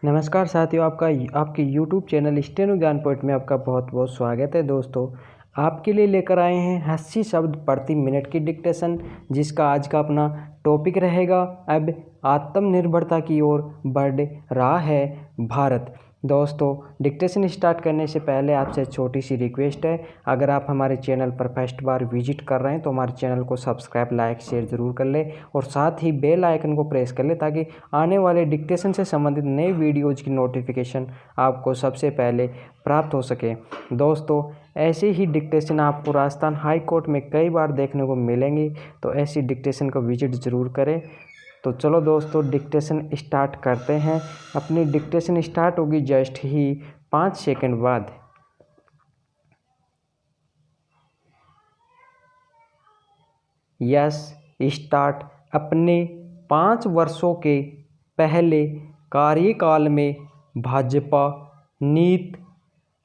नमस्कार साथियों, आपके यूट्यूब चैनल स्टेनो ज्ञान पॉइंट में आपका बहुत बहुत स्वागत है। दोस्तों, आपके लिए लेकर आए हैं 80 शब्द प्रति मिनट की डिक्टेशन, जिसका आज का अपना टॉपिक रहेगा अब आत्मनिर्भरता की ओर बढ़ रहा है भारत। दोस्तों, डिक्टेशन स्टार्ट करने से पहले आपसे छोटी सी रिक्वेस्ट है, अगर आप हमारे चैनल पर फर्स्ट बार विजिट कर रहे हैं तो हमारे चैनल को सब्सक्राइब, लाइक, शेयर ज़रूर कर लें और साथ ही बेल आइकन को प्रेस कर लें ताकि आने वाले डिक्टेशन से संबंधित नए वीडियोज़ की नोटिफिकेशन आपको सबसे पहले प्राप्त हो सके। दोस्तों, ऐसे ही डिक्टेशन आपको राजस्थान हाई कोर्ट में कई बार देखने को मिलेंगे, तो ऐसी डिक्टेशन को विजिट ज़रूर करें। तो चलो दोस्तों, डिक्टेशन स्टार्ट करते हैं। अपनी डिक्टेशन स्टार्ट होगी जस्ट ही 5 सेकंड बाद। Yes, start. अपने 5 वर्षों के पहले कार्यकाल में भाजपा नीत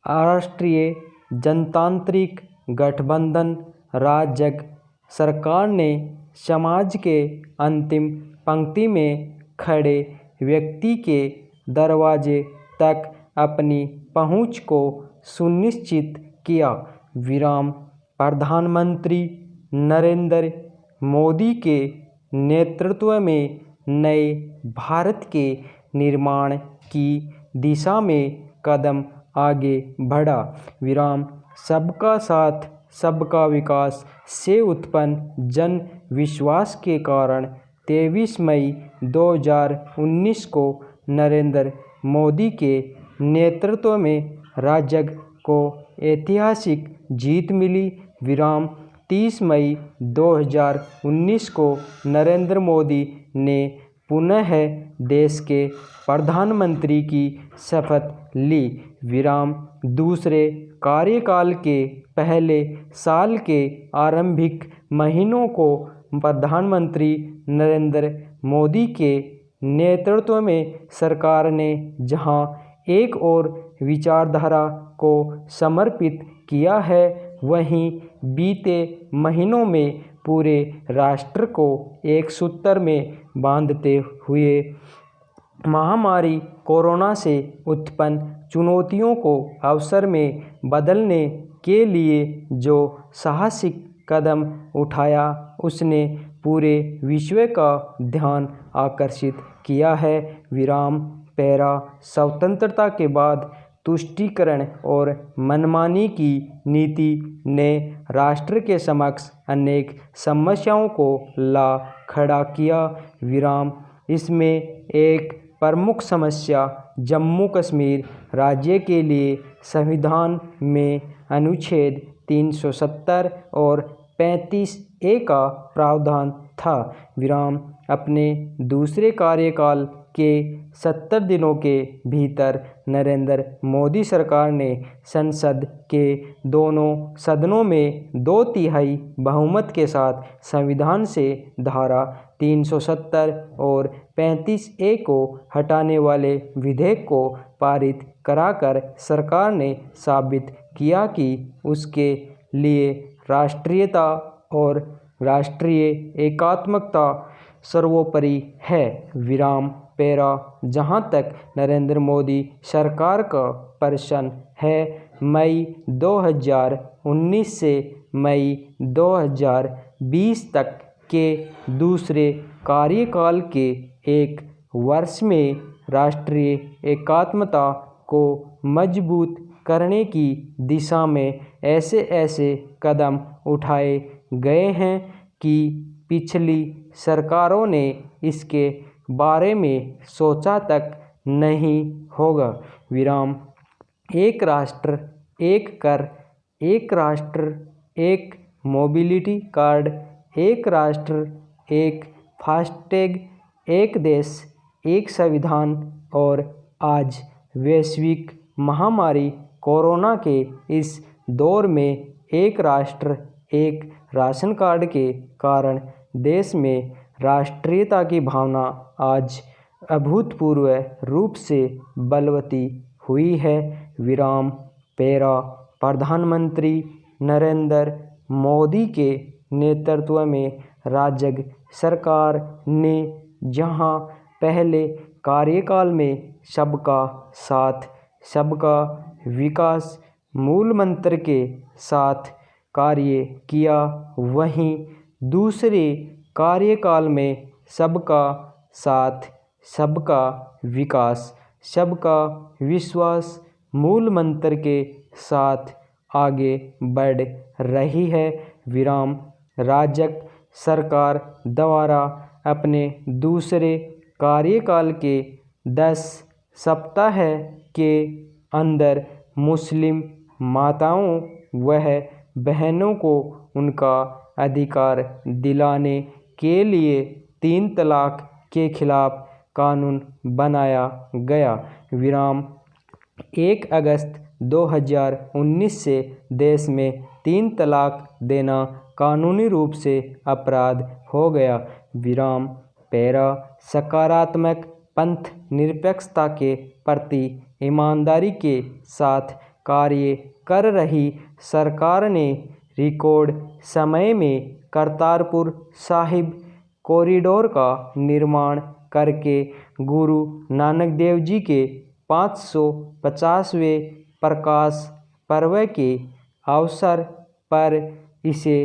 राष्ट्रीय जनतांत्रिक गठबंधन राजग सरकार ने समाज के अंतिम पंक्ति में खड़े व्यक्ति के दरवाजे तक अपनी पहुंच को सुनिश्चित किया। विराम। प्रधानमंत्री नरेंद्र मोदी के नेतृत्व में नए भारत के निर्माण की दिशा में कदम आगे बढ़ा। विराम। सबका साथ सबका विकास से उत्पन्न जन विश्वास के कारण 23 मई 2019 को नरेंद्र मोदी के नेतृत्व में राजग को ऐतिहासिक जीत मिली। विराम। 30 मई 2019 को नरेंद्र मोदी ने पुनः देश के प्रधानमंत्री की शपथ ली। विराम। दूसरे कार्यकाल के पहले साल के आरंभिक महीनों को प्रधानमंत्री नरेंद्र मोदी के नेतृत्व में सरकार ने जहां एक और विचारधारा को समर्पित किया है, वहीं बीते महीनों में पूरे राष्ट्र को एक सूत्र में बांधते हुए महामारी कोरोना से उत्पन्न चुनौतियों को अवसर में बदलने के लिए जो साहसिक कदम उठाया, उसने पूरे विश्व का ध्यान आकर्षित किया है। विराम। पैरा। स्वतंत्रता के बाद तुष्टीकरण और मनमानी की नीति ने राष्ट्र के समक्ष अनेक समस्याओं को ला खड़ा किया। विराम। इसमें एक प्रमुख समस्या जम्मू कश्मीर राज्य के लिए संविधान में अनुच्छेद 370 और 35A का प्रावधान था। विराम। अपने दूसरे कार्यकाल के 70 दिनों के भीतर नरेंद्र मोदी सरकार ने संसद के दोनों सदनों में 2/3 बहुमत के साथ संविधान से धारा 370 और 35A को हटाने वाले विधेयक को पारित कराकर सरकार ने साबित किया कि उसके लिए राष्ट्रीयता और राष्ट्रीय एकात्मकता सर्वोपरि है। विराम। पैरा। जहां तक नरेंद्र मोदी सरकार का प्रश्न है, मई 2019 से मई 2020 तक के दूसरे कार्यकाल के एक वर्ष में राष्ट्रीय एकात्मता को मजबूत करने की दिशा में ऐसे ऐसे कदम उठाए गए हैं कि पिछली सरकारों ने इसके बारे में सोचा तक नहीं होगा। विराम। एक राष्ट्र एक कर, एक राष्ट्र एक मोबिलिटी कार्ड, एक राष्ट्र एक फास्टैग, एक देश एक संविधान और आज वैश्विक महामारी कोरोना के इस दौर में एक राष्ट्र एक राशन कार्ड के कारण देश में राष्ट्रीयता की भावना आज अभूतपूर्व रूप से बलवती हुई है। विराम। पैरा। प्रधानमंत्री नरेंद्र मोदी के नेतृत्व में राजग सरकार ने जहां पहले कार्यकाल में सबका साथ सबका विकास मूल मंत्र के साथ कार्य किया, वहीं दूसरे कार्यकाल में सबका साथ सबका विकास सबका विश्वास मूल मंत्र के साथ आगे बढ़ रही है। विराम राजग सरकार द्वारा अपने दूसरे कार्यकाल के 10 सप्ताह के अंदर मुस्लिम माताओं व बहनों को उनका अधिकार दिलाने के लिए 3 तलाक के खिलाफ कानून बनाया गया। विराम 1 अगस्त 2019 से देश में 3 तलाक देना कानूनी रूप से अपराध हो गया। विराम पैरा सकारात्मक पंथ निरपेक्षता के प्रति ईमानदारी के साथ कार्य कर रही सरकार ने रिकॉर्ड समय में करतारपुर साहिब कॉरिडोर का निर्माण करके गुरु नानक देव जी के 550वें प्रकाश पर्व के अवसर पर इसे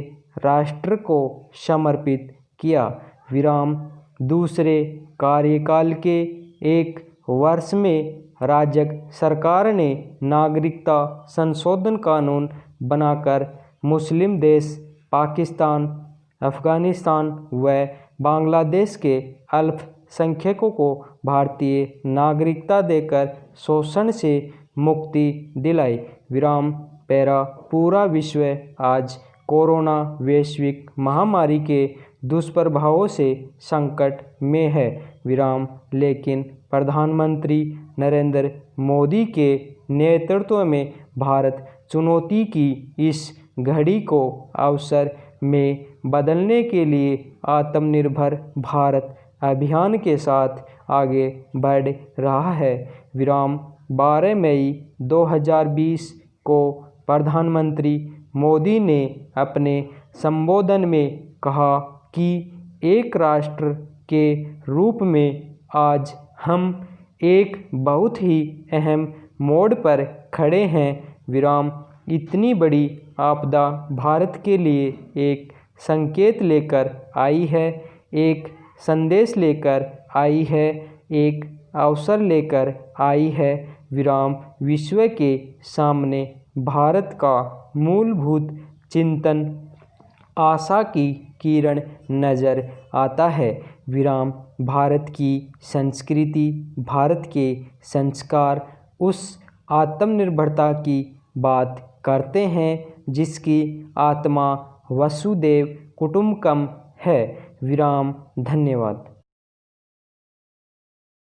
राष्ट्र को समर्पित किया। विराम दूसरे कार्यकाल के 1 वर्ष में राजग सरकार ने नागरिकता संशोधन कानून बनाकर मुस्लिम देश पाकिस्तान, अफगानिस्तान व बांग्लादेश के अल्पसंख्यकों को भारतीय नागरिकता देकर शोषण से मुक्ति दिलाई। विराम पैरा पूरा विश्व आज कोरोना वैश्विक महामारी के दुष्प्रभावों से संकट में है। विराम लेकिन प्रधानमंत्री नरेंद्र मोदी के नेतृत्व में भारत चुनौती की इस घड़ी को अवसर में बदलने के लिए आत्मनिर्भर भारत अभियान के साथ आगे बढ़ रहा है। विराम 12 मई 2020 को प्रधानमंत्री मोदी ने अपने संबोधन में कहा कि एक राष्ट्र के रूप में आज हम एक बहुत ही अहम मोड़ पर खड़े हैं। विराम इतनी बड़ी आपदा भारत के लिए एक संकेत लेकर आई है, एक संदेश लेकर आई है, एक अवसर लेकर आई है। विराम विश्व के सामने भारत का मूलभूत चिंतन आशा की किरण नज़र आता है। विराम भारत की संस्कृति, भारत के संस्कार उस आत्मनिर्भरता की बात करते हैं जिसकी आत्मा वसुदेव कुटुंबकम है। विराम धन्यवाद।